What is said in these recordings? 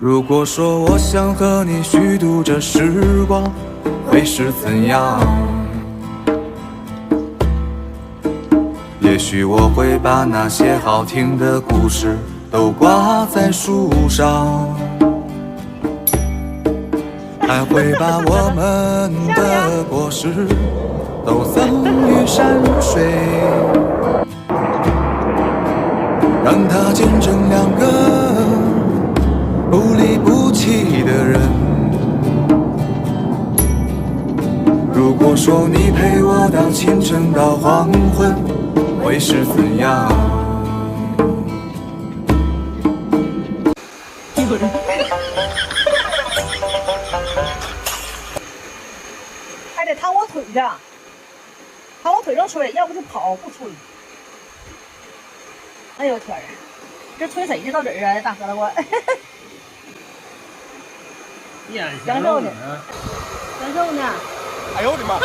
如果说我想和你虚度这时光，会是怎样？也许我会把那些好听的故事都挂在树上，还会把我们的果实都赠予山水，让它见证两个不离不弃的人。如果说你陪我到清晨到黄昏，会是怎样？还得躺我腿上，躺我腿上吹，要不就跑不吹。哎呦天儿，这吹谁呢？到底儿啊，大疙瘩我。享受呢，享受呢。哎呦我的妈！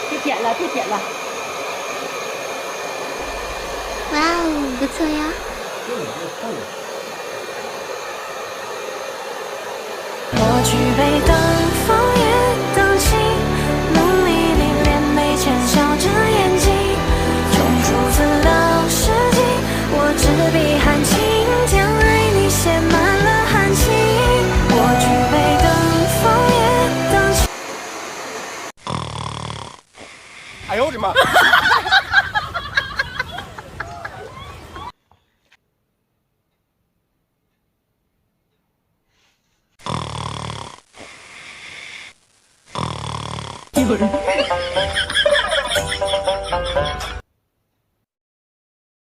别舔了，别舔了。哇哦，不错呀！我举杯等风也等晴，梦里你脸眉间笑着眼睛，从初次到世纪，我执笔含情，将爱你写满了含情。我举杯等风也等晴。哎呦我的妈！一会儿。